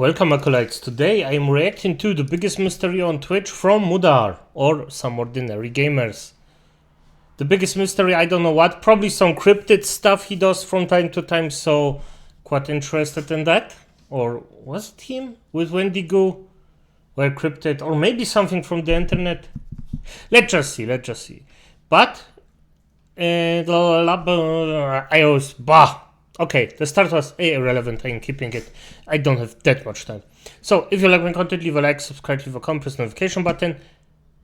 Welcome acolytes, today I am reacting to the biggest mystery on Twitch from Mudar, or SomeOrdinaryGamers. The biggest mystery, I don't know what, probably some cryptid stuff he does from time to time, so quite interested in that. Or was it him with Wendigo? Where cryptid, or maybe something from the internet? Let's just see. But, I always, okay, the start was irrelevant, I'm keeping it. I don't have that much time. So, if you like my content, leave a like, subscribe, leave a comment, press the notification button.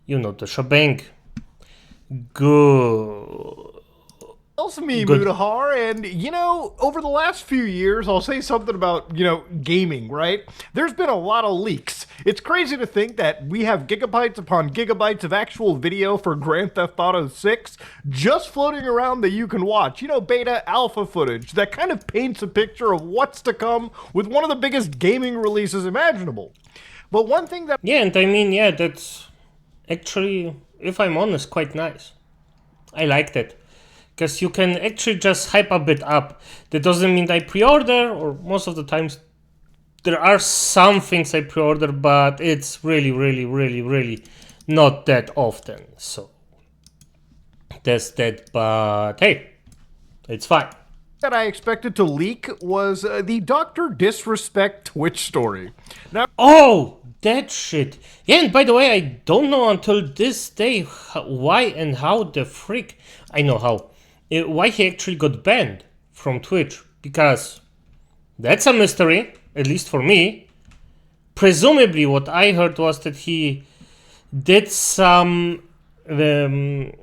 You know the shebang. Good. It's me, Mudahar, and over the last few years, I'll say something about, gaming, right? There's been a lot of leaks. It's crazy to think that we have gigabytes upon gigabytes of actual video for Grand Theft Auto 6 just floating around that you can watch. Beta, alpha footage that kind of paints a picture of what's to come with one of the biggest gaming releases imaginable. But one thing that... Yeah, and I mean, yeah, that's actually, if I'm honest, quite nice. I like that. Because you can actually just hype a bit up. That doesn't mean I pre-order, or most of the times there are some things I pre-order, but it's really not that often. So that's that, but hey, it's fine. That I expected to leak was the Dr. Disrespect Twitch story. Now, oh, that shit. Yeah, and by the way, I don't know until this day why and how the freak, I know how. Why he actually got banned from Twitch, because that's a mystery, at least for me. Presumably what I heard was that he did some that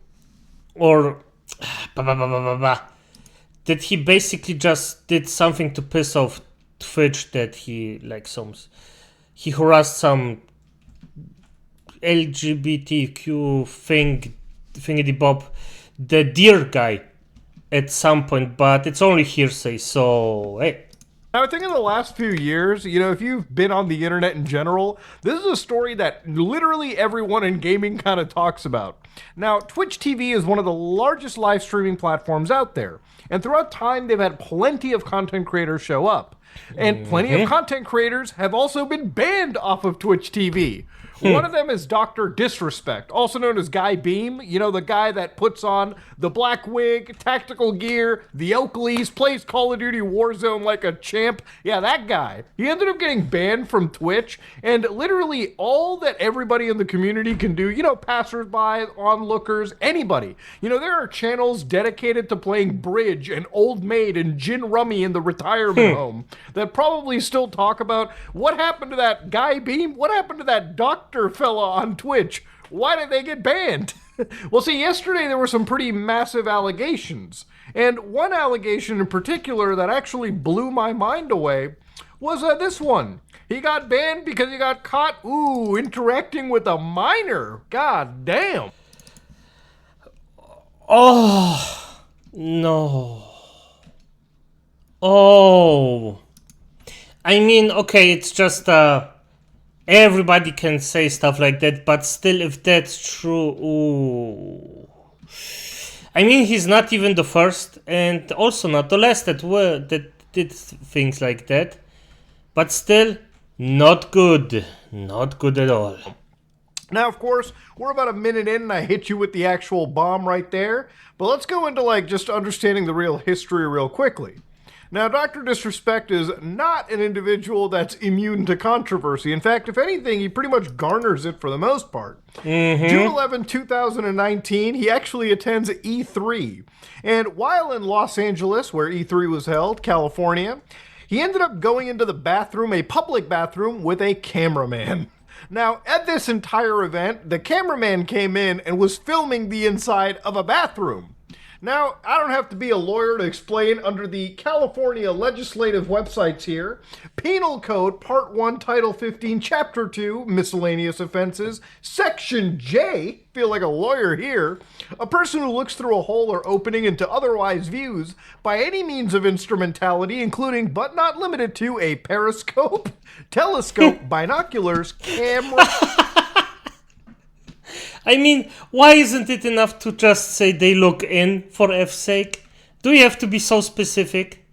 he basically just did something to piss off Twitch, that he harassed some LGBTQ thingy bob, the deer guy, at some point, but it's only hearsay, so hey. Now, I think in the last few years, if you've been on the internet in general, this is a story that literally everyone in gaming kind of talks about. Now, Twitch TV is one of the largest live streaming platforms out there, and throughout time, they've had plenty of content creators show up. And plenty of content creators have also been banned off of Twitch TV. One of them is Dr. Disrespect, also known as Guy Beam. The guy that puts on the black wig, tactical gear, the Oakleys, plays Call of Duty Warzone like a champ. Yeah, that guy. He ended up getting banned from Twitch, and literally all that everybody in the community can do, passersby, onlookers, anybody. There are channels dedicated to playing bridge and Old Maid and gin rummy in the retirement home that probably still talk about what happened to that Guy Beam, what happened to that doctor fella on Twitch, why did they get banned? Well, see, yesterday there were some pretty massive allegations, and one allegation in particular that actually blew my mind away was this one. He got banned because he got caught, interacting with a minor. God damn. Oh, no. Oh. I mean, okay, it's just, everybody can say stuff like that, but still, if that's true, ooh. I mean, he's not even the first, and also not the last that did things like that. But still, not good. Not good at all. Now, of course, we're about a minute in, and I hit you with the actual bomb right there. But let's go into, just understanding the real history real quickly. Now, Dr. Disrespect is not an individual that's immune to controversy. In fact, if anything, he pretty much garners it for the most part. June 11, 2019, he actually attends E3. And while in Los Angeles, where E3 was held, California, he ended up going into the bathroom, a public bathroom, with a cameraman. Now, at this entire event, the cameraman came in and was filming the inside of a bathroom. Now, I don't have to be a lawyer to explain under the California legislative websites here. Penal Code, Part 1, Title 15, Chapter 2, Miscellaneous Offenses, Section J, feel like a lawyer here, a person who looks through a hole or opening into otherwise views by any means of instrumentality, including but not limited to a periscope, telescope, binoculars, camera... I mean, why isn't it enough to just say they look in, for F's sake? Do you have to be so specific?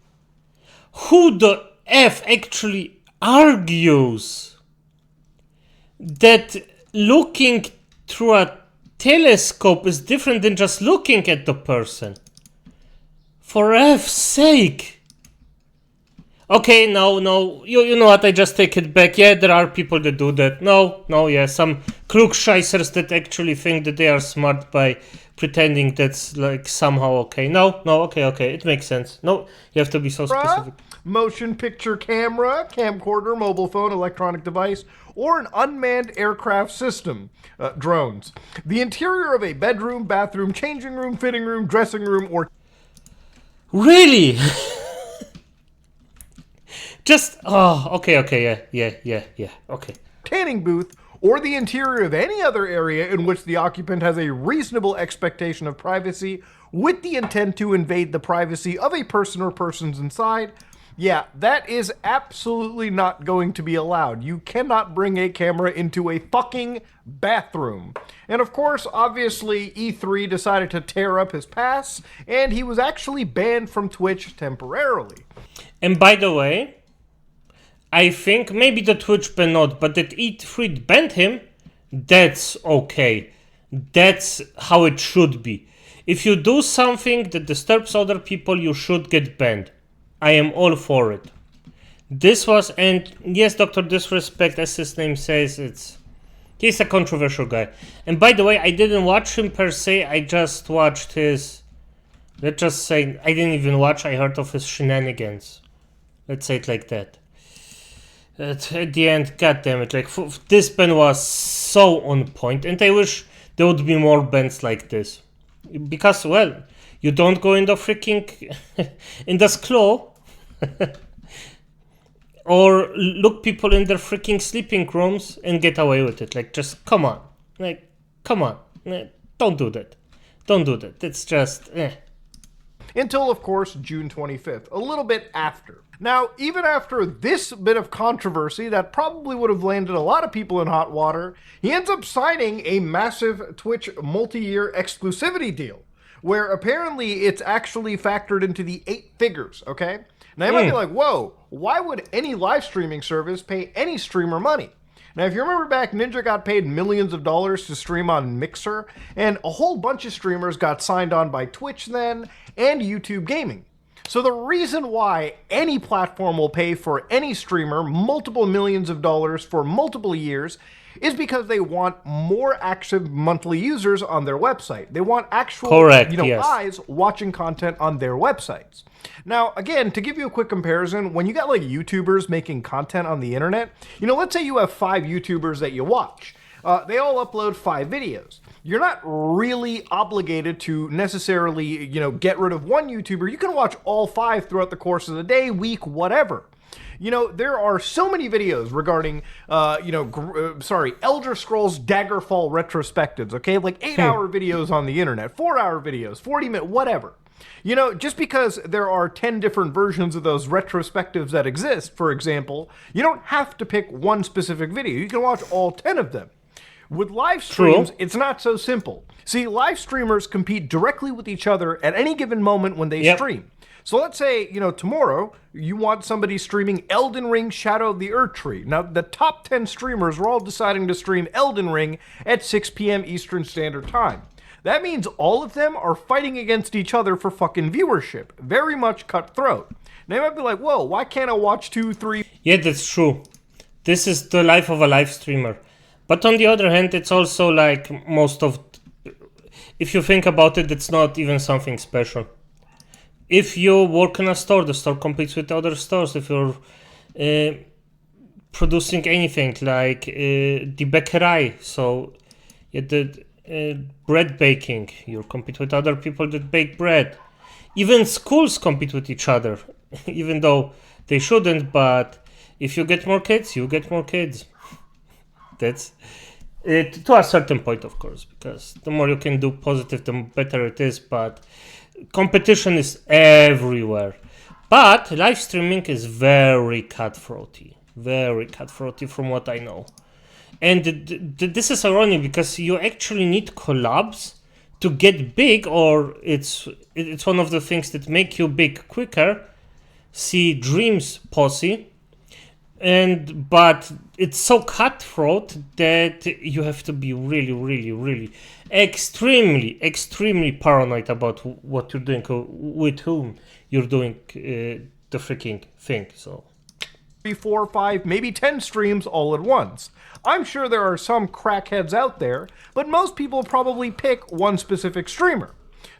Who the F actually argues that looking through a telescope is different than just looking at the person. For F's sake. Okay, no, you know what, I just take it back. Yeah, there are people that do that. No, yeah, some klugscheissers that actually think that they are smart by pretending that's like somehow okay. No, okay, it makes sense. No, you have to be so specific. Motion picture camera, camcorder, mobile phone, electronic device, or an unmanned aircraft system, drones. The interior of a bedroom, bathroom, changing room, fitting room, dressing room, or... Really? Just, okay, yeah, okay. tanning booth, or the interior of any other area in which the occupant has a reasonable expectation of privacy with the intent to invade the privacy of a person or persons inside, yeah, that is absolutely not going to be allowed. You cannot bring a camera into a fucking bathroom. And of course, obviously, E3 decided to tear up his pass, and he was actually banned from Twitch temporarily. And by the way, I think maybe the Twitch ban not, but that E3 banned him, that's okay. That's how it should be. If you do something that disturbs other people, you should get banned. I am all for it. This was, and yes, Dr. Disrespect, as his name says, he's a controversial guy. And by the way, I didn't watch him per se, I just watched his, let's just say, I didn't even watch, I heard of his shenanigans. Let's say it like that. At the end, goddammit, like, this ban was so on point, and I wish there would be more bans like this. Because, well, you don't go in the freaking, in the claw, or look people in their freaking sleeping rooms and get away with it. Like, just, come on. Like, come on. Don't do that. Don't do that. It's just, Until, of course, June 25th, a little bit after. Now, even after this bit of controversy that probably would have landed a lot of people in hot water, he ends up signing a massive Twitch multi-year exclusivity deal, where apparently it's actually factored into the 8 figures, okay? Now, you might be like, whoa, why would any live streaming service pay any streamer money? Now, if you remember back, Ninja got paid millions of dollars to stream on Mixer, and a whole bunch of streamers got signed on by Twitch then, and YouTube Gaming. So the reason why any platform will pay for any streamer multiple millions of dollars for multiple years is because they want more active monthly users on their website. They want actual eyes watching content on their websites. Now, again, to give you a quick comparison, when you got like YouTubers making content on the internet, let's say you have 5 YouTubers that you watch. They all upload 5 videos. You're not really obligated to necessarily, get rid of one YouTuber. You can watch all 5 throughout the course of the day, week, whatever. There are so many videos regarding, Elder Scrolls Daggerfall retrospectives, okay? Like 8-hour videos on the internet, 4-hour videos, 40-minute, whatever. Just because there are 10 different versions of those retrospectives that exist, for example, you don't have to pick one specific video. You can watch all 10 of them. With live streams, It's not so simple. See, live streamers compete directly with each other at any given moment when they stream. So let's say, tomorrow, you want somebody streaming Elden Ring Shadow of the Erdtree. Now, the top 10 streamers are all deciding to stream Elden Ring at 6 p.m. Eastern Standard Time. That means all of them are fighting against each other for fucking viewership. Very much cutthroat. Now, you might be like, whoa, why can't I watch 2, 3... Yeah, that's true. This is the life of a live streamer. But on the other hand, it's also like if you think about it, it's not even something special. If you work in a store, the store competes with other stores. If you're producing anything like the bakery, so the bread baking, you compete with other people that bake bread. Even schools compete with each other, even though they shouldn't, but if you get more kids, you get more kids. That's it, to a certain point, of course, because the more you can do positive, the better it is, but competition is everywhere. But live streaming is very cutthroaty from what I know. And this is ironic because you actually need collabs to get big, or it's one of the things that make you big quicker. See Dreams Posse. But it's so cutthroat that you have to be really, really, really extremely paranoid about what you're doing, with whom you're doing the freaking thing. So 3, 4, 5, maybe 10 streams all at once. I'm sure there are some crackheads out there, but most people probably pick one specific streamer.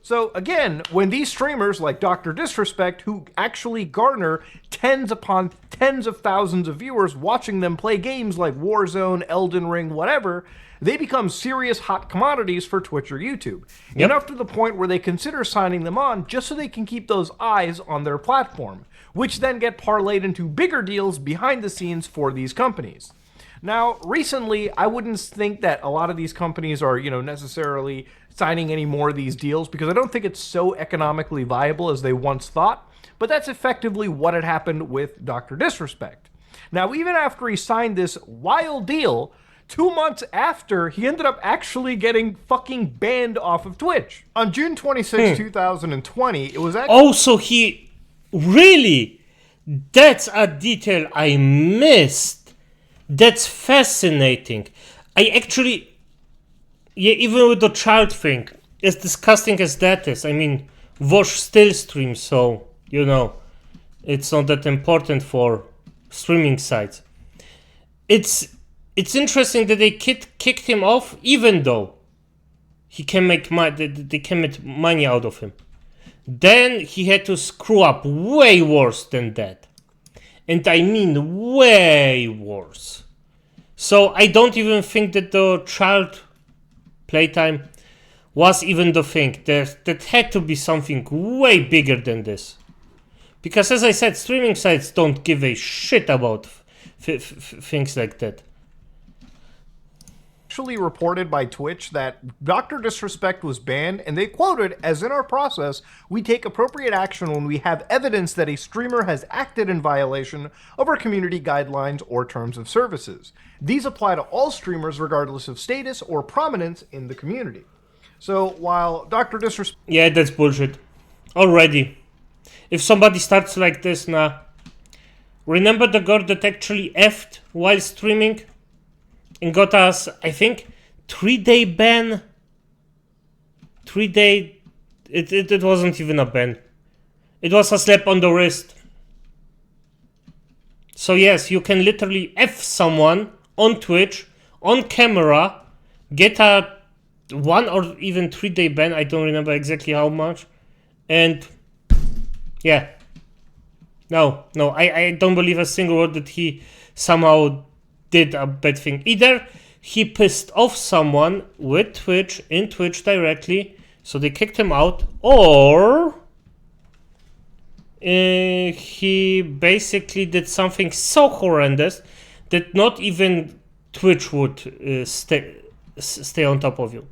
So again, when these streamers like Dr. Disrespect, who actually garner tens upon tens of thousands of viewers watching them play games like Warzone, Elden Ring, whatever, they become serious hot commodities for Twitch or YouTube. Yep. Enough to the point where they consider signing them on just so they can keep those eyes on their platform, which then get parlayed into bigger deals behind the scenes for these companies. Now, recently, I wouldn't think that a lot of these companies are, necessarily signing any more of these deals because I don't think it's so economically viable as they once thought, but that's effectively what had happened with Dr. Disrespect. Now, even after he signed this wild deal, 2 months after, he ended up actually getting fucking banned off of Twitch. On June 26, 2020, it was actually... Oh, so he... Really? That's a detail I missed. That's fascinating. I actually... Yeah, even with the child thing, as disgusting as that is, I mean, Vosh still streams, so, it's not that important for streaming sites. It's interesting that they kicked him off, even though he can make they can make money out of him. Then he had to screw up way worse than that. And I mean way worse. So I don't even think that the child playtime was even the thing. That had to be something way bigger than this. Because as I said, streaming sites don't give a shit about things like that. Actually reported by Twitch that Dr. Disrespect was banned, and they quoted, "As in our process, we take appropriate action when we have evidence that a streamer has acted in violation of our community guidelines or terms of services. These apply to all streamers regardless of status or prominence in the community." So while Dr. Disrespect... Yeah, that's bullshit. Already. If somebody starts like this, nah. Remember the girl that actually effed while streaming? And got us, I think, 3-day ban. 3-day... It wasn't even a ban. It was a slap on the wrist. So yes, you can literally F someone on Twitch, on camera, get a 1 or even 3-day ban, I don't remember exactly how much, and yeah. No, I don't believe a single word that he somehow did a bad thing. Either he pissed off someone with Twitch, in Twitch directly, so they kicked him out, or he basically did something so horrendous that not even Twitch would stay on top of you.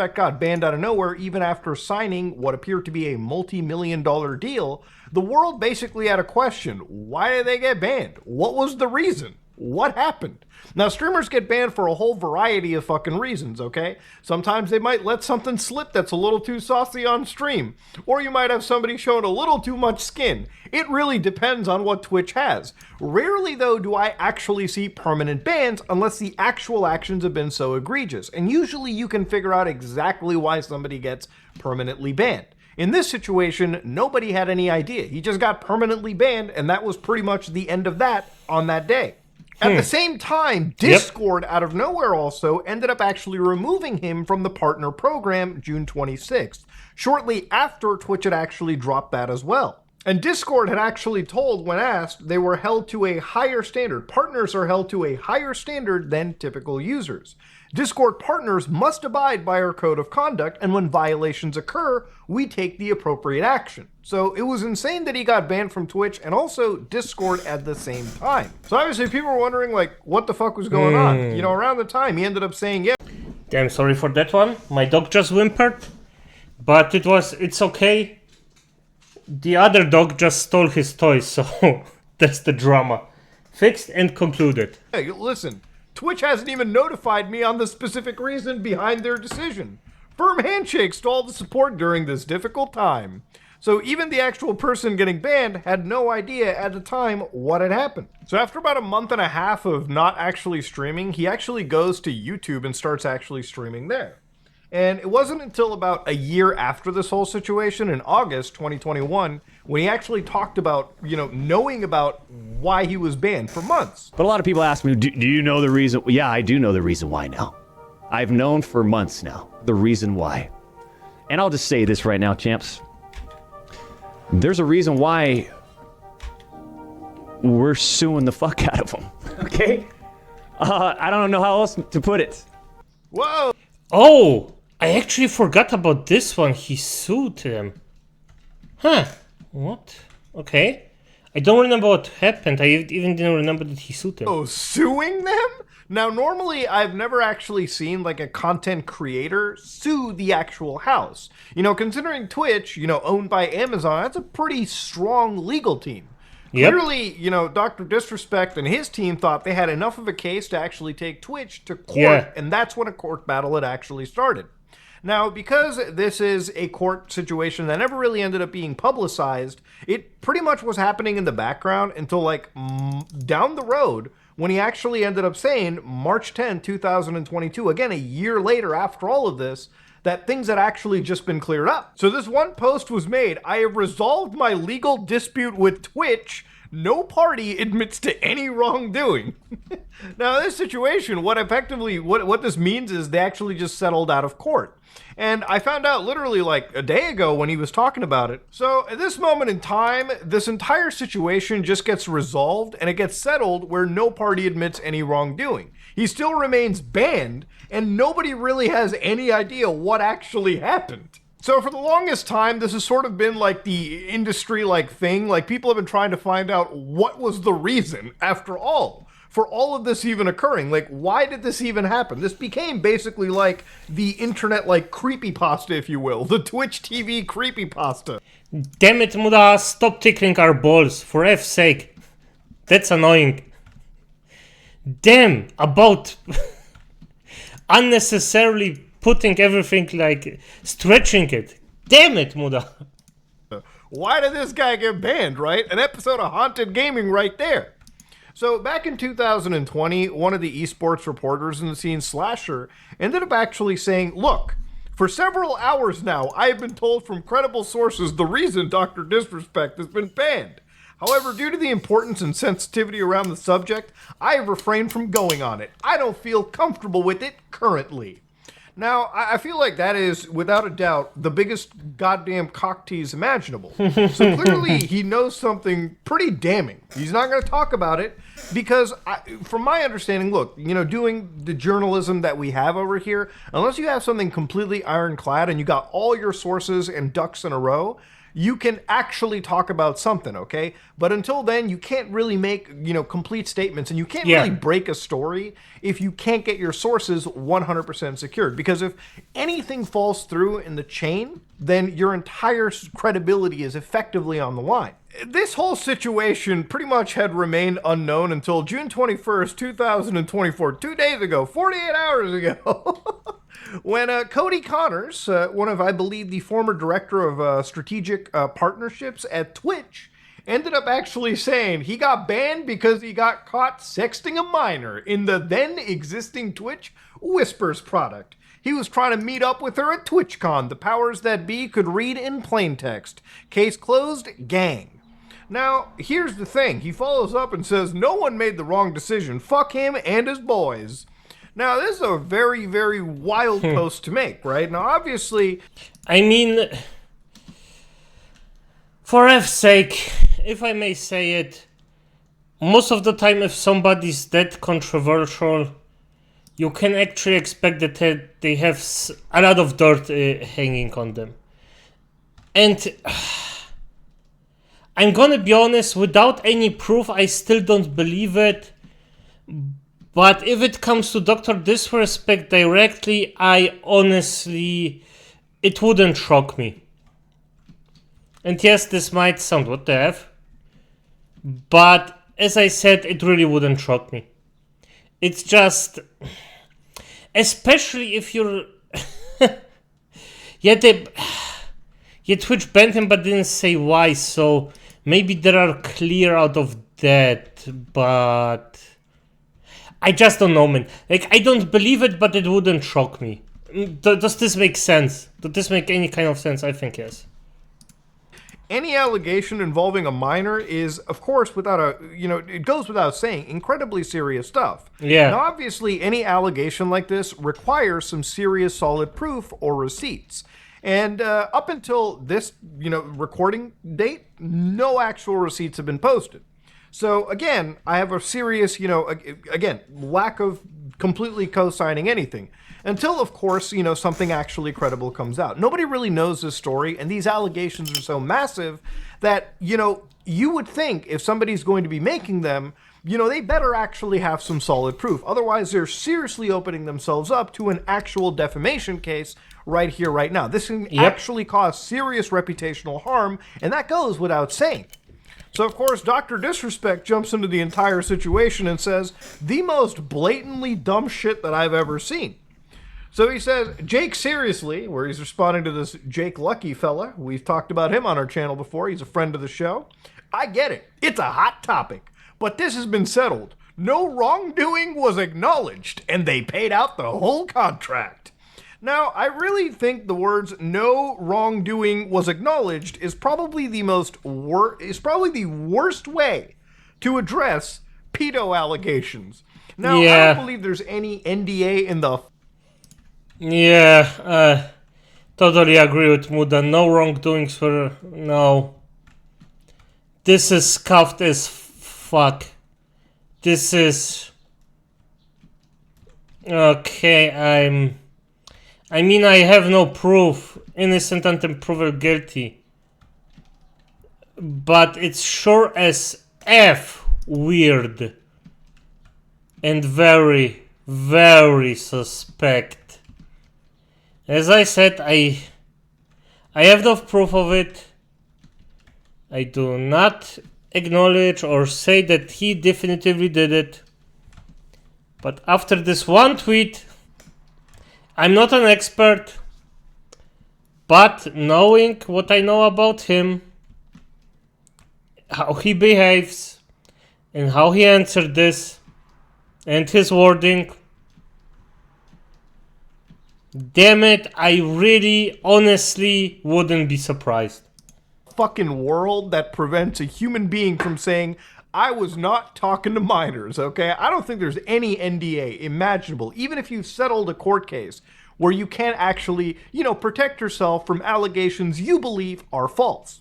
got banned out of nowhere even after signing what appeared to be a multi-million-dollar deal. The world basically had a question: why did they get banned? What was the reason? What happened? Now, streamers get banned for a whole variety of fucking reasons, okay? Sometimes they might let something slip that's a little too saucy on stream, or you might have somebody showing a little too much skin. It really depends on what Twitch has. Rarely, though, do I actually see permanent bans unless the actual actions have been so egregious, and usually you can figure out exactly why somebody gets permanently banned. In this situation, nobody had any idea. He just got permanently banned, and that was pretty much the end of that on that day. At the same time, Discord, out of nowhere also, ended up actually removing him from the partner program June 26th, shortly after Twitch had actually dropped that as well. And Discord had actually told, when asked, they were held to a higher standard. Partners are held to a higher standard than typical users. Discord partners must abide by our code of conduct, and when violations occur, we take the appropriate action. So it was insane that he got banned from Twitch and also Discord at the same time. So obviously people were wondering, like, what the fuck was going on? You know, around the time he ended up saying, yeah. Damn sorry for that one. My dog just whimpered, but it's okay. The other dog just stole his toys, so that's the drama. Fixed and concluded. Hey, listen. Twitch hasn't even notified me on the specific reason behind their decision. Firm handshakes to all the support during this difficult time. So even the actual person getting banned had no idea at the time what had happened. So after about a month and a half of not actually streaming, he actually goes to YouTube and starts actually streaming there. And it wasn't until about a year after this whole situation, in August 2021, when he actually talked about, knowing about why he was banned for months. But a lot of people ask me, do you know the reason? Yeah, I do know the reason why now. I've known for months now the reason why. And I'll just say this right now, champs. There's a reason why we're suing the fuck out of him, okay? I don't know how else to put it. Whoa! Oh, I actually forgot about this one. He sued him. Huh. What? Okay. I don't remember what happened. I even didn't remember that he sued him. Oh, suing them? Now, normally, I've never actually seen, like, a content creator sue the actual house. Considering Twitch, owned by Amazon, that's a pretty strong legal team. Yep. Clearly, Dr. Disrespect and his team thought they had enough of a case to actually take Twitch to court, and that's when a court battle had actually started. Now, because this is a court situation that never really ended up being publicized, it pretty much was happening in the background until, like, down the road, when he actually ended up saying, March 10, 2022, again, a year later after all of this, that things had actually just been cleared up. So this one post was made: I have resolved my legal dispute with Twitch. No party admits to any wrongdoing. Now, in this situation, what this means is they actually just settled out of court. And I found out literally like a day ago when he was talking about it. So at this moment in time, this entire situation just gets resolved and it gets settled where no party admits any wrongdoing. He still remains banned and nobody really has any idea what actually happened. So for the longest time, this has sort of been like the industry-like thing. Like, people have been trying to find out what was the reason, after all, for all of this even occurring. Like, why did this even happen? This became basically like the internet, like, creepypasta, if you will. The Twitch TV creepypasta. Damn it, Muda, stop tickling our balls, for F's sake. That's annoying. Damn, about unnecessarily putting everything, like, stretching it. Damn it, Muda. Why did this guy get banned, right? An episode of Haunted Gaming right there. So back in 2020, one of the esports reporters in the scene, Slasher, ended up actually saying, look, for several hours now, I have been told from credible sources the reason Dr. Disrespect has been banned. However, due to the importance and sensitivity around the subject, I have refrained from going on it. I don't feel comfortable with it currently. Now, I feel like that is, without a doubt, the biggest goddamn cock tease imaginable. So clearly, he knows something pretty damning. He's not going to talk about it because, from my understanding, look, doing the journalism that we have over here, unless you have something completely ironclad and you got all your sources and ducks in a row, you can actually talk about something, okay? But until then, you can't really make, complete statements, and you can't really break a story if you can't get your sources 100% secured. Because if anything falls through in the chain, then your entire credibility is effectively on the line. This whole situation pretty much had remained unknown until June 21st, 2024, 2 days ago, 48 hours ago. When Cody Connors, one of, I believe, the former director of strategic partnerships at Twitch, ended up actually saying he got banned because he got caught sexting a minor in the then existing Twitch Whispers product. He was trying to meet up with her at TwitchCon. The powers that be could read in plain text. Case closed, gang. Now, here's the thing. He follows up and says, no one made the wrong decision. Fuck him and his boys. Now, this is a very, very wild post to make, right? Now, obviously... I mean, for F's sake, if I may say it, most of the time if somebody's that controversial, you can actually expect that they have a lot of dirt hanging on them. And I'm gonna be honest, without any proof, I still don't believe it. But if it comes to Dr. Disrespect directly, I honestly, it wouldn't shock me. And yes, this might sound what the F, but as I said, it really wouldn't shock me. It's just, especially if you're, Yeah, Twitch banned him, but didn't say why. So maybe they are clear out of that, but I just don't know, man. Like, I don't believe it, but it wouldn't shock me. Does this make sense? Does this make any kind of sense? I think yes. Any allegation involving a minor is, of course, it goes without saying, incredibly serious stuff. Yeah. Now, obviously, any allegation like this requires some serious, solid proof or receipts. And up until this, recording date, no actual receipts have been posted. So, again, I have a serious, lack of completely co-signing anything. Until, of course, something actually credible comes out. Nobody really knows this story, and these allegations are so massive that, you would think if somebody's going to be making them, they better actually have some solid proof. Otherwise, they're seriously opening themselves up to an actual defamation case right here, right now. This can actually cause serious reputational harm, and that goes without saying. So, of course, Dr. Disrespect jumps into the entire situation and says, the most blatantly dumb shit that I've ever seen. So he says, Jake, seriously, where he's responding to this Jake Lucky fella. We've talked about him on our channel before. He's a friend of the show. I get it. It's a hot topic. But this has been settled. No wrongdoing was acknowledged, and they paid out the whole contract. Now, I really think the words "no wrongdoing was acknowledged" is probably the worst way to address pedo allegations. Now, I don't believe there's any NDA in the... Yeah, totally agree with Muda. No wrongdoings for... No. This is scuffed as fuck. This is... Okay, I mean, I have no proof. Innocent until proven guilty. But it's sure as F weird. And very, very suspect. As I said, I have no proof of it. I do not acknowledge or say that he definitively did it. But after this one tweet, I'm not an expert, but knowing what I know about him, how he behaves, and how he answered this, and his wording, damn it, I really, honestly wouldn't be surprised. Fucking world that prevents a human being from saying, I was not talking to minors, okay? I don't think there's any NDA imaginable, even if you've settled a court case, where you can't actually, protect yourself from allegations you believe are false.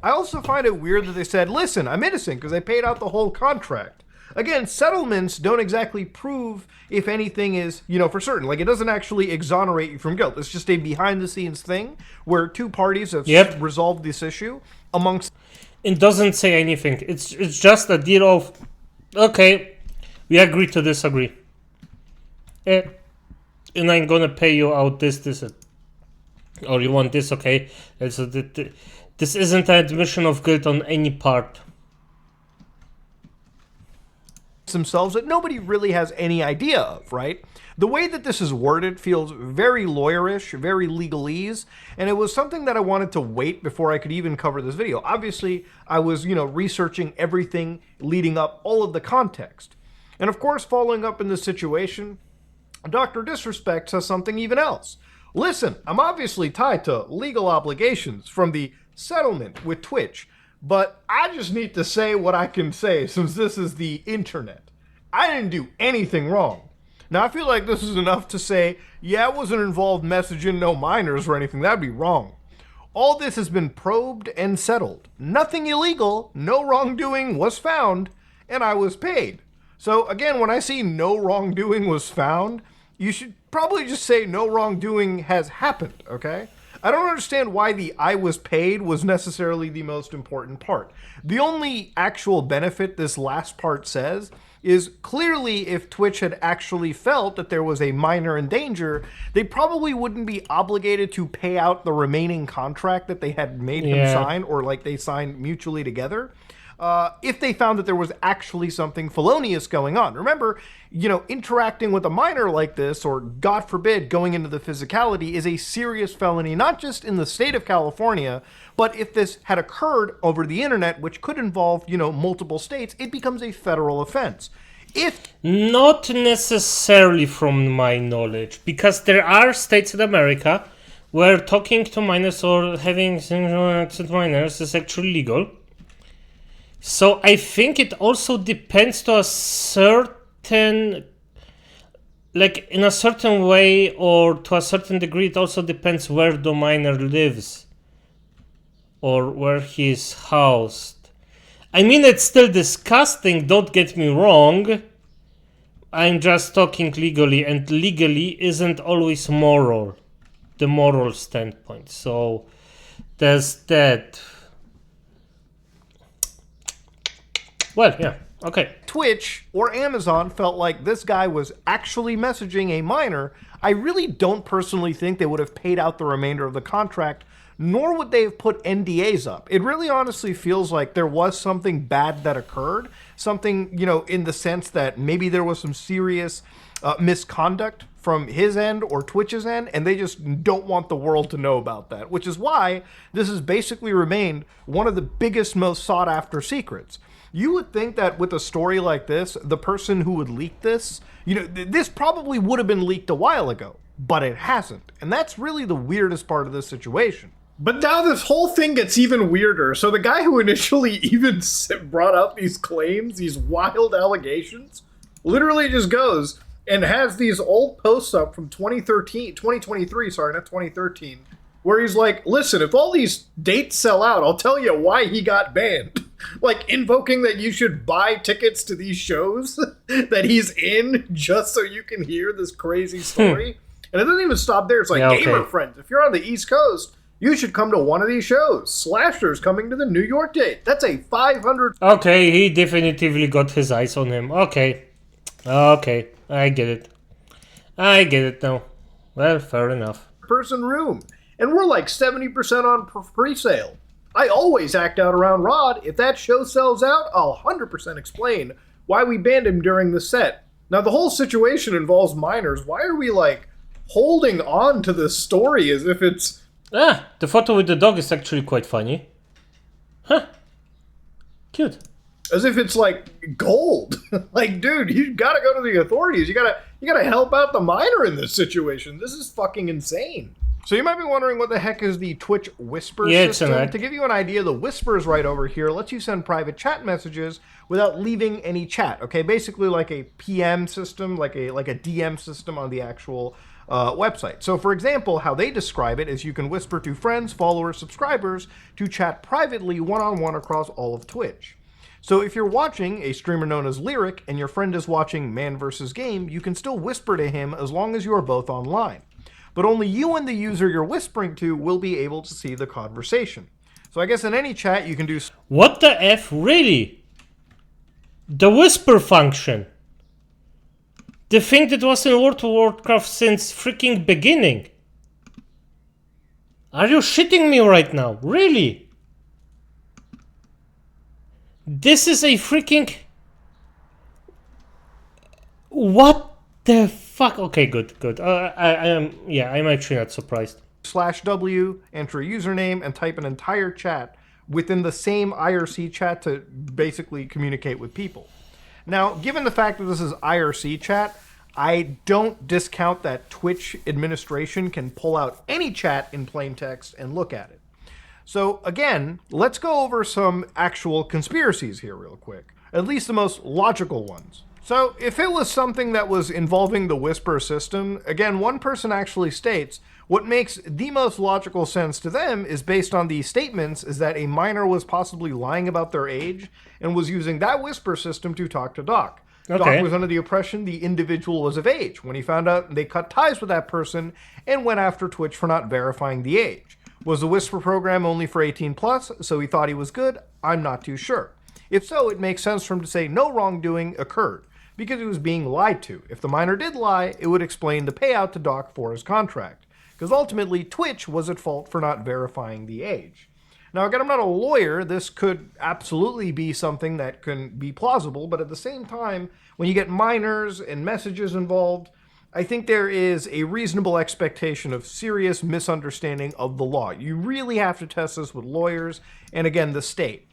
I also find it weird that they said, listen, I'm innocent because I paid out the whole contract. Again, settlements don't exactly prove if anything is, for certain. Like, it doesn't actually exonerate you from guilt. It's just a behind-the-scenes thing where two parties have resolved this issue amongst... It doesn't say anything. It's just a deal of, okay, we agree to disagree. And I'm gonna pay you out this, or you want this, okay? And so this isn't an admission of guilt on any part. Themselves that nobody really has any idea of, right? The way that this is worded feels very lawyerish, very legalese, and it was something that I wanted to wait before I could even cover this video. Obviously, I was, researching everything leading up, all of the context. And of course, following up in this situation, Dr. Disrespect says something even else. Listen, I'm obviously tied to legal obligations from the settlement with Twitch, but I just need to say what I can say since this is the internet. I didn't do anything wrong. Now, I feel like this is enough to say, yeah, I wasn't involved messaging no minors or anything. That'd be wrong. All this has been probed and settled. Nothing illegal, no wrongdoing was found, and I was paid. So, again, when I see no wrongdoing was found, you should probably just say no wrongdoing has happened, okay? I don't understand why the I was paid was necessarily the most important part. The only actual benefit this last part says is clearly if Twitch had actually felt that there was a minor in danger, they probably wouldn't be obligated to pay out the remaining contract that they had made him sign or like they signed mutually together. if they found that there was actually something felonious going on. Remember, interacting with a minor like this, or God forbid, going into the physicality, is a serious felony, not just in the state of California, but if this had occurred over the internet, which could involve, multiple states, it becomes a federal offense. Not necessarily from my knowledge, because there are states in America where talking to minors or having sex with minors is actually legal. So I think it also depends to a certain, like in a certain way or to a certain degree, it also depends where the minor lives or where he is housed. I mean, it's still disgusting, don't get me wrong. I'm just talking legally, and legally isn't always moral, the moral standpoint. So there's that. Well, yeah, okay. Twitch or Amazon felt like this guy was actually messaging a minor, I really don't personally think they would have paid out the remainder of the contract, nor would they have put NDAs up. It really honestly feels like there was something bad that occurred, something, in the sense that maybe there was some serious misconduct from his end or Twitch's end, and they just don't want the world to know about that, which is why this has basically remained one of the biggest, most sought after secrets. You would think that with a story like this, the person who would leak this, this probably would have been leaked a while ago, but it hasn't. And that's really the weirdest part of this situation. But now this whole thing gets even weirder. So the guy who initially even brought up these claims, these wild allegations, literally just goes and has these old posts up from 2023, sorry, not 2013, where he's like, listen, if all these dates sell out, I'll tell you why he got banned. Like, invoking that you should buy tickets to these shows that he's in just so you can hear this crazy story. And it doesn't even stop there. It's like, gamer friends, if you're on the East Coast, you should come to one of these shows. Slasher's coming to the New York date. That's a 500... Okay, he definitively got his eyes on him. Okay, I get it now. Well, fair enough. person room. And we're like 70% on pre-sale. I always act out around Rod. If that show sells out, I'll 100% explain why we banned him during the set. Now, the whole situation involves minors. Why are we, like, holding on to this story as if it's... The photo with the dog is actually quite funny. Huh. Cute. As if it's, like, gold. Like, dude, you gotta go to the authorities. You gotta help out the minor in this situation. This is fucking insane. So you might be wondering what the heck is the Twitch Whisper system. To give you an idea, the Whisper is right over here. Lets you send private chat messages without leaving any chat. Okay, basically like a PM system, like a DM system on the actual website. So for example, how they describe it is you can whisper to friends, followers, subscribers to chat privately one-on-one across all of Twitch. So if you're watching a streamer known as Lyric and your friend is watching Man vs. Game, you can still whisper to him as long as you are both online. But only you and the user you're whispering to will be able to see the conversation. So I guess in any chat you can do... What the F? Really? The whisper function? The thing that was in World of Warcraft since freaking beginning? Are you shitting me right now? Really? This is a freaking... What the fuck? Okay, good. I'm actually not surprised. /W, enter a username, and type an entire chat within the same IRC chat to basically communicate with people. Now, given the fact that this is IRC chat, I don't discount that Twitch administration can pull out any chat in plain text and look at it. So again, let's go over some actual conspiracies here real quick, at least the most logical ones. So if it was something that was involving the Whisper system, again, one person actually states, what makes the most logical sense to them is based on these statements is that a minor was possibly lying about their age and was using that Whisper system to talk to Doc. Okay. Doc was under the impression the individual was of age. When he found out, they cut ties with that person and went after Twitch for not verifying the age. Was the Whisper program only for 18 plus, so he thought he was good? I'm not too sure. If so, it makes sense for him to say no wrongdoing occurred, because he was being lied to. If the minor did lie, it would explain the payout to Doc for his contract, because ultimately Twitch was at fault for not verifying the age. Now, again, I'm not a lawyer. This could absolutely be something that can be plausible, but at the same time, when you get minors and messages involved, I think there is a reasonable expectation of serious misunderstanding of the law. You really have to test this with lawyers and, again, the state.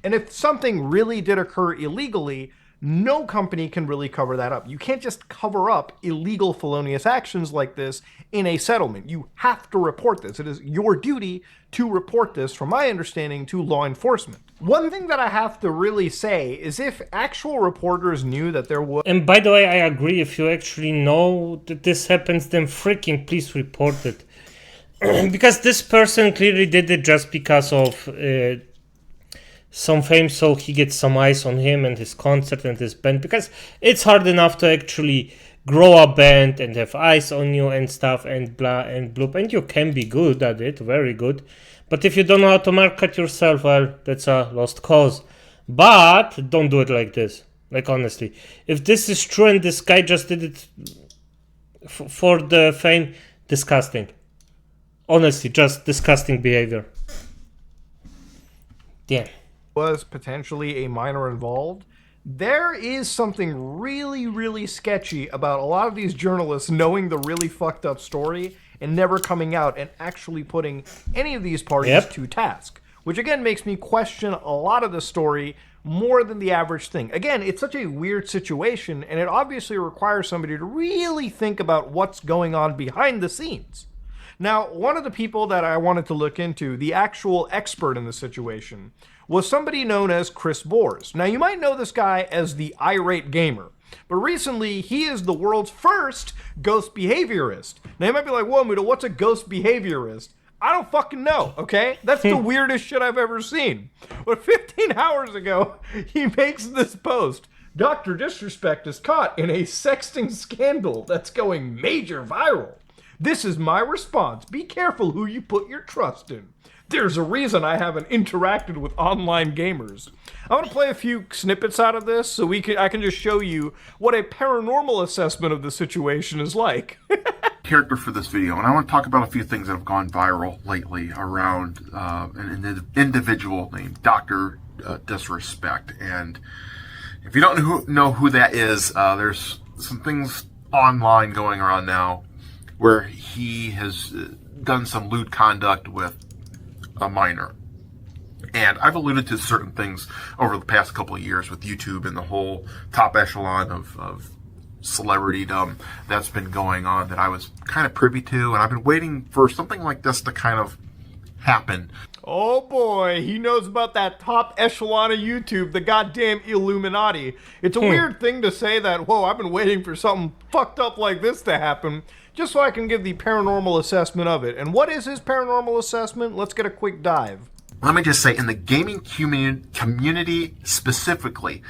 And if something really did occur illegally, no company can really cover that up. You can't just cover up illegal felonious actions like this in a settlement. You have to report this. It is your duty to report this, from my understanding, to law enforcement. One thing that I have to really say is if actual reporters knew that there was... And by the way, I agree, if you actually know that this happens, then freaking please report it. Because this person clearly did it just because of some fame, so he gets some eyes on him and his concert and his band, because it's hard enough to actually grow a band and have eyes on you and stuff and blah and bloop, and you can be good at it, very good, but if you don't know how to market yourself, well, that's a lost cause. But don't do it like this. Like, honestly, if this is true and this guy just did it for the fame, disgusting. Honestly, just disgusting behavior. Damn. Was potentially a minor involved, there is something really, really sketchy about a lot of these journalists knowing the really fucked up story and never coming out and actually putting any of these parties to task. Which again makes me question a lot of the story more than the average thing. Again, it's such a weird situation, and it obviously requires somebody to really think about what's going on behind the scenes. Now, one of the people that I wanted to look into, the actual expert in the situation, was somebody known as Chris Bors. Now, you might know this guy as the irate gamer, but recently he is the world's first ghost behaviorist. Now, you might be like, whoa, Muda, what's a ghost behaviorist? I don't fucking know, okay? That's the weirdest shit I've ever seen. But 15 hours ago, he makes this post. Dr. Disrespect is caught in a sexting scandal that's going major viral. This is my response. Be careful who you put your trust in. There's a reason I haven't interacted with online gamers. I'm going to play a few snippets out of this so I can just show you what a paranormal assessment of the situation is like. Character for this video, and I want to talk about a few things that have gone viral lately around an individual named Dr. Disrespect. And if you don't know who that is, there's some things online going around now where he has done some lewd conduct with a minor. And I've alluded to certain things over the past couple of years with YouTube and the whole top echelon of celebritydom that's been going on that I was kind of privy to, and I've been waiting for something like this to kind of happen. Oh boy, he knows about that top echelon of YouTube, the goddamn Illuminati. It's a weird thing to say that, whoa, I've been waiting for something fucked up like this to happen, just so I can give the paranormal assessment of it. And what is his paranormal assessment? Let's get a quick dive. Let me just say, in the gaming community specifically,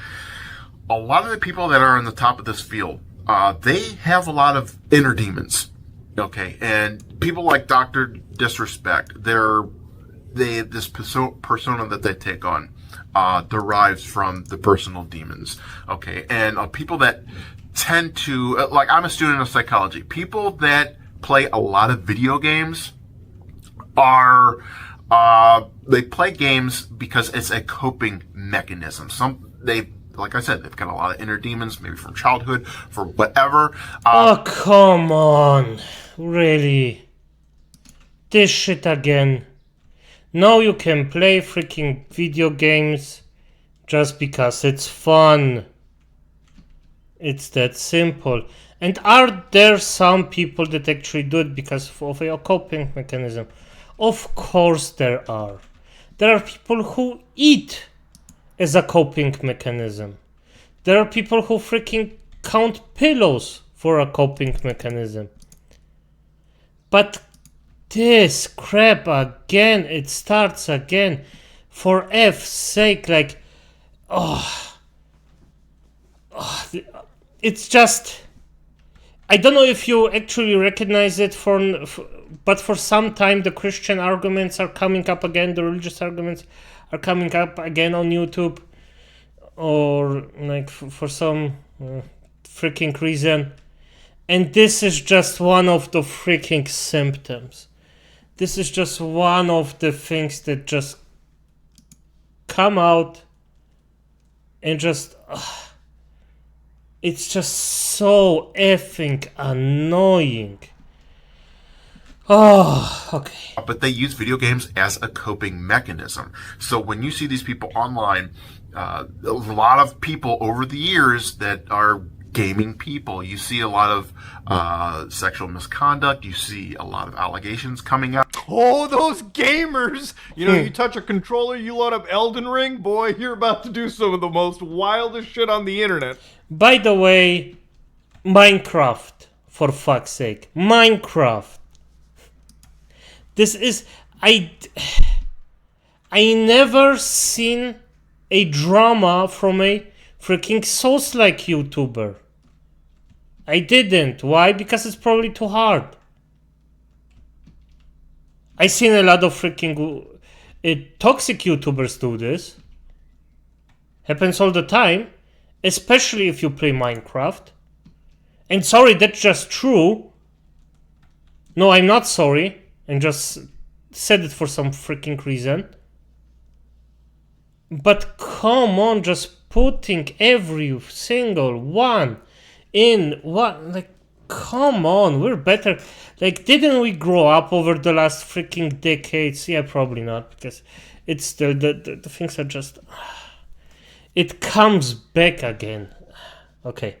a lot of the people that are on the top of this field, they have a lot of inner demons, okay? And people like Dr. Disrespect, this persona that they take on derives from the personal demons, okay? And people that tend to, like, I'm a student of psychology. People that play a lot of video games are, they play games because it's a coping mechanism. Like I said, they've got a lot of inner demons, maybe from childhood, for whatever. Oh, come on. Really? This shit again. Now you can play freaking video games just because it's fun. It's that simple. And are there some people that actually do it because of a coping mechanism? Of course there are. There are people who eat as a coping mechanism. There are people who freaking count pillows for a coping mechanism. But this crap again, it starts again. For F's sake, like, it's just, I don't know if you actually recognize it but for some time the Christian arguments are coming up again, the religious arguments are coming up again on YouTube, or like for some freaking reason. And this is just one of the freaking symptoms. this is just one of the things that just come out and just it's just so effing annoying. Oh, okay. But they use video games as a coping mechanism. So when you see these people online, a lot of people over the years that are gaming people, you see a lot of sexual misconduct. You see a lot of allegations coming out. Oh, those gamers! You know, you touch a controller, you load up Elden Ring, boy, you're about to do some of the most wildest shit on the internet. By the way, Minecraft, for fuck's sake. Minecraft. This is... I never seen a drama from a freaking Souls-like YouTuber. I didn't. Why? Because it's probably too hard. I seen a lot of freaking toxic YouTubers do this. Happens all the time. Especially if you play Minecraft. And sorry, that's just true. No, I'm not sorry. I just said it for some freaking reason. But come on, just putting every single one in one, like, come on, we're better. Like, didn't we grow up over the last freaking decades? Yeah, probably not, because it's still, the things are just, it comes back again. Okay.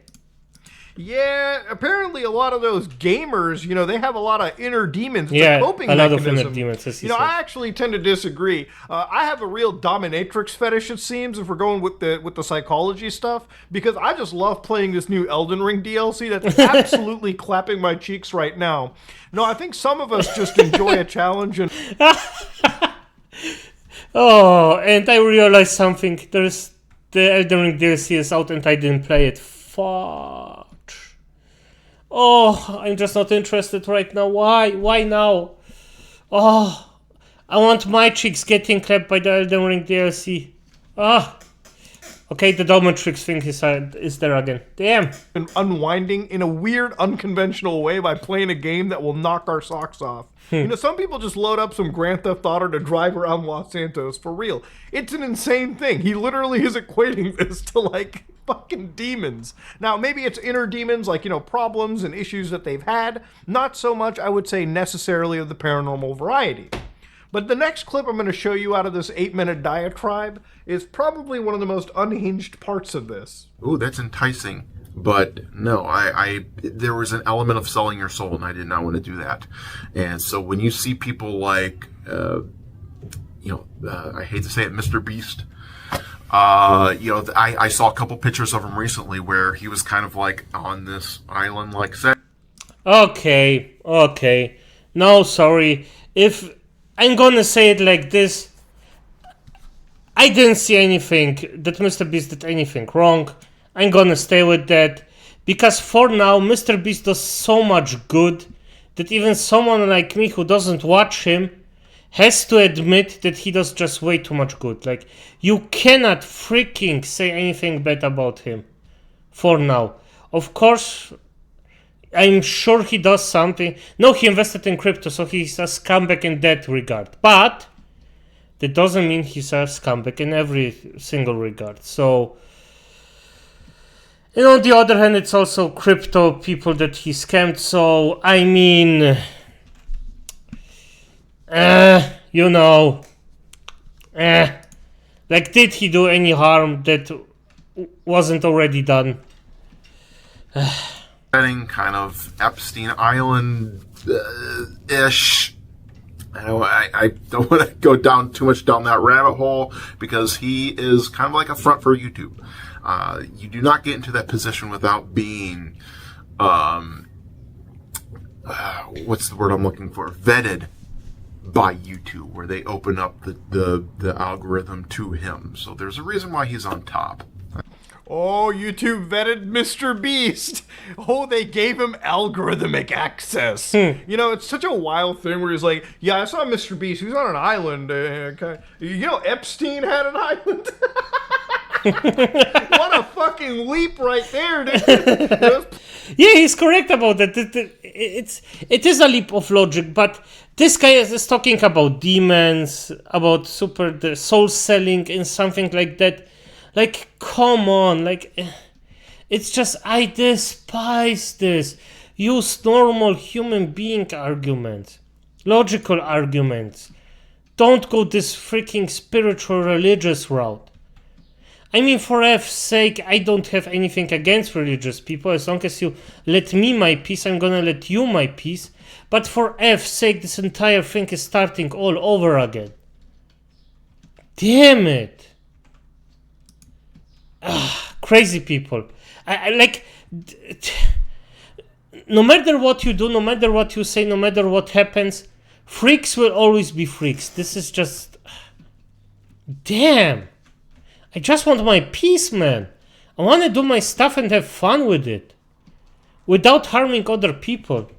Yeah, apparently a lot of those gamers, you know, they have a lot of inner demons. It's Yeah, a coping a lot of mechanism. inner demons, as You you know, said. I actually tend to disagree. I have a real dominatrix fetish, it seems, if we're going with the psychology stuff, because I just love playing this new Elden Ring DLC that's absolutely clapping my cheeks right now. No, I think some of us just enjoy a challenge and... Oh, and I realized something. There's the Elden Ring DLC is out and I didn't play it. Fuck. Oh, I'm just not interested right now. Why? Why now? Oh, I want my cheeks getting clapped by the Elden Ring DLC. Ah. Okay, the dominatrix thing is there again. Damn. unwinding in a weird, unconventional way by playing a game that will knock our socks off. You know, some people just load up some Grand Theft Auto to drive around Los Santos, for real. It's an insane thing. He literally is equating this to, like, fucking demons. Now, maybe it's inner demons, like, you know, problems and issues that they've had. Not so much, I would say, necessarily of the paranormal variety. But the next clip I'm going to show you out of this 8-minute diatribe is probably one of the most unhinged parts of this. Ooh, that's enticing. But no, there was an element of selling your soul, and I did not want to do that. And so when you see people like, I hate to say it, Mr. Beast, I saw a couple pictures of him recently where he was kind of like on this island like set. Okay. No, sorry. If I'm gonna say it like this, I didn't see anything that Mr. Beast did anything wrong. I'm gonna stay with that, because for now Mr. Beast does so much good that even someone like me who doesn't watch him has to admit that he does just way too much good. Like, you cannot freaking say anything bad about him for now. Of course, I'm sure he does something. No, he invested in crypto, so he's a scumbag in that regard. But that doesn't mean he's a scumbag in every single regard. So, and on the other hand, it's also crypto people that he scammed. So, I mean, like, did he do any harm that wasn't already done? Setting, kind of Epstein Island-ish. I don't want to go down too much down that rabbit hole, because he is kind of like a front for YouTube. You do not get into that position without being, what's the word I'm looking for? Vetted by YouTube, where they open up the algorithm to him. So there's a reason why he's on top. Oh, YouTube vetted Mr. Beast. Oh, they gave him algorithmic access. You know, it's such a wild thing where he's like, yeah, I saw Mr. Beast. He was on an island. You know, Epstein had an island. What a fucking leap right there, dude. Yeah, he's correct about that. It is a leap of logic, but this guy is talking about demons, about the soul selling and something like that. Like, come on, like, it's just, I despise this. Use normal human being arguments, logical arguments. Don't go this freaking spiritual religious route. I mean, for F's sake, I don't have anything against religious people. As long as you let me my peace, I'm gonna let you my peace. But for F's sake, this entire thing is starting all over again. Damn it. Crazy people. I like... No matter what you do, no matter what you say, no matter what happens, freaks will always be freaks. This is just... Damn. I just want my peace, man. I want to do my stuff and have fun with it. Without harming other people.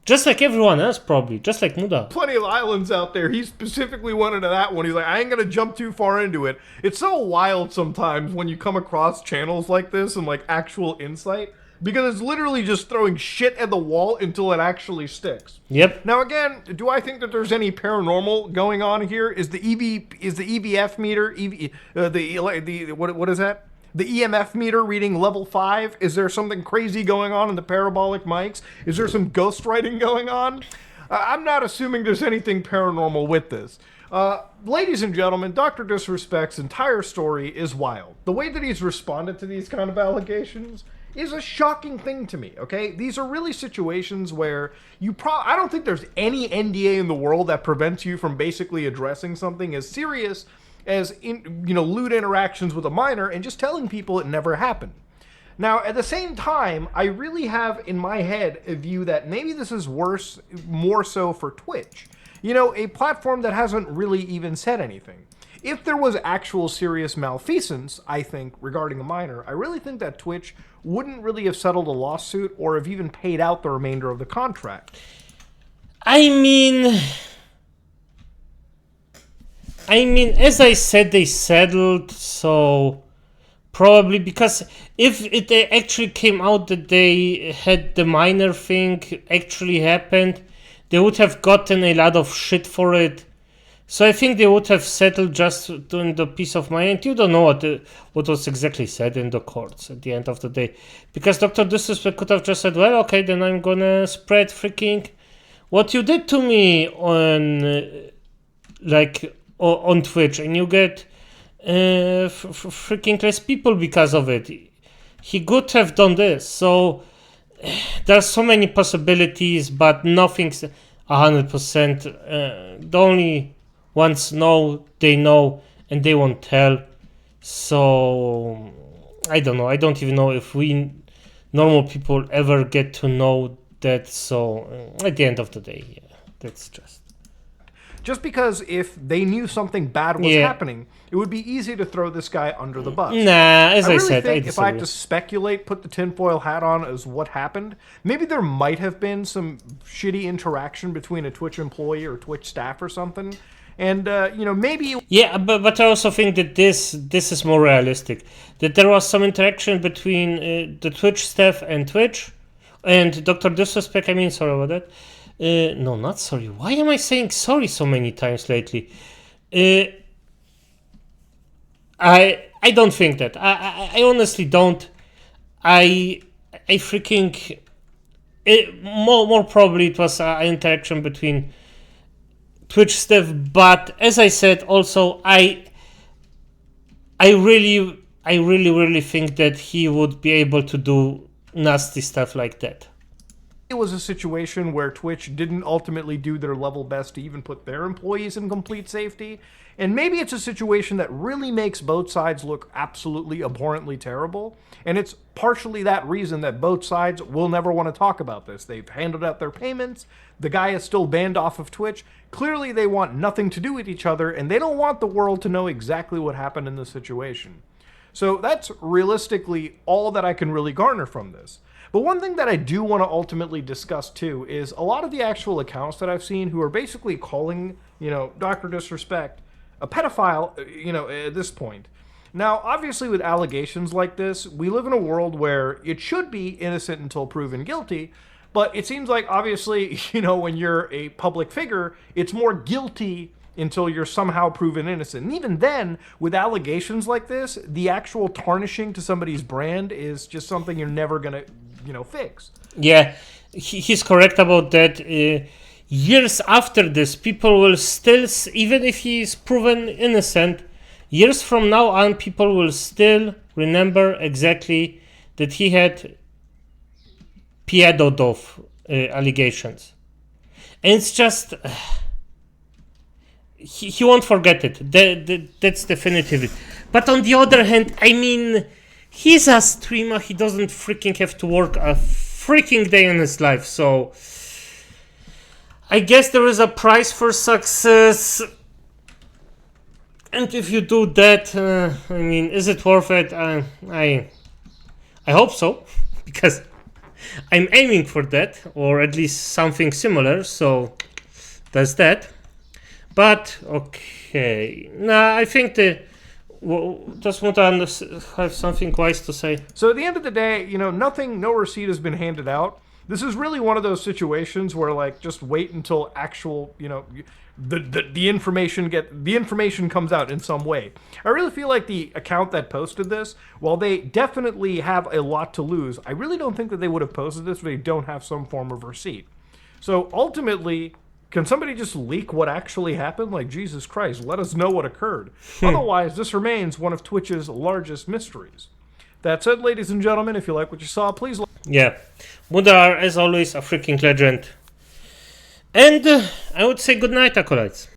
Just like everyone else, probably. Just like Muda. Plenty of islands out there. He specifically went into that one. He's like, I ain't gonna jump too far into it. It's so wild sometimes when you come across channels like this and like actual insight. Because it's literally just throwing shit at the wall until it actually sticks. Yep. Now again, do I think that there's any paranormal going on here? Is the EVF meter what is that? The EMF meter reading level 5? Is there something crazy going on in the parabolic mics? Is there some ghostwriting going on? I'm not assuming there's anything paranormal with this. Ladies and gentlemen, Dr. Disrespect's entire story is wild. The way that he's responded to these kind of allegations is a shocking thing to me, okay? These are really situations where I don't think there's any NDA in the world that prevents you from basically addressing something as serious as, lewd interactions with a minor and just telling people it never happened. Now, at the same time, I really have in my head a view that maybe this is worse, more so for Twitch. A platform that hasn't really even said anything. If there was actual serious malfeasance, I think, regarding a minor, I really think that Twitch wouldn't really have settled a lawsuit or have even paid out the remainder of the contract. I mean, as I said, they settled, so probably because if it actually came out that they had the minor thing actually happened, they would have gotten a lot of shit for it. So I think they would have settled just doing the peace of mind. You don't know what was exactly said in the courts at the end of the day. Because Dr. Disrespect could have just said, well, okay, then I'm gonna spread freaking what you did to me on on Twitch, and you get freaking less people because of it. He could have done this. So there's so many possibilities, but nothing's 100%. The only ones know, they know, and they won't tell. So I don't know. I don't even know if we normal people ever get to know that. So at the end of the day, yeah, that's just because if they knew something bad was happening, it would be easy to throw this guy under the bus. Nah, as I really said, think if I had to speculate, put the tinfoil hat on as what happened, maybe there might have been some shitty interaction between a Twitch employee or Twitch staff or something. And, maybe... Yeah, but I also think that this is more realistic. That there was some interaction between the Twitch staff and Twitch. And Dr. Disrespect, sorry about that. No, not sorry. Why am I saying sorry so many times lately? I don't think that. I honestly don't. I freaking... more probably it was an interaction between Twitch staff, but as I said, also I really think that he would be able to do nasty stuff like that. It was a situation where Twitch didn't ultimately do their level best to even put their employees in complete safety, and maybe it's a situation that really makes both sides look absolutely abhorrently terrible, and it's partially that reason that both sides will never want to talk about this. They've handled out their payments, the guy is still banned off of Twitch, clearly they want nothing to do with each other, and they don't want the world to know exactly what happened in the situation. So that's realistically all that I can really garner from this. But one thing that I do want to ultimately discuss too is a lot of the actual accounts that I've seen who are basically calling, Dr. Disrespect a pedophile, at this point. Now, obviously, with allegations like this, we live in a world where it should be innocent until proven guilty, but it seems like, obviously, when you're a public figure, it's more guilty until you're somehow proven innocent. And even then, with allegations like this, the actual tarnishing to somebody's brand is just something you're never going to, fix. Yeah, he's correct about that. Years after this, people will still, even if he is proven innocent, years from now on, people will still remember exactly that he had pedophilia allegations. And it's just, he won't forget it. That's definitive. But on the other hand, I mean, he's a streamer. He doesn't freaking have to work a freaking day in his life. So I guess there is a price for success. And if you do that, I mean, is it worth it? I hope so, because I'm aiming for that, or at least something similar. So that's that. But okay, I think just want to have something wise to say. So at the end of the day, no receipt has been handed out. This is really one of those situations where, just wait until actual, the information comes out in some way. I really feel like the account that posted this, while they definitely have a lot to lose, I really don't think that they would have posted this if they don't have some form of receipt. So ultimately, can somebody just leak what actually happened? Like, Jesus Christ, let us know what occurred. Otherwise, this remains one of Twitch's largest mysteries. That said, ladies and gentlemen, if you like what you saw, please like. Yeah, Mudar, as always, a freaking legend. And I would say good night, acolytes.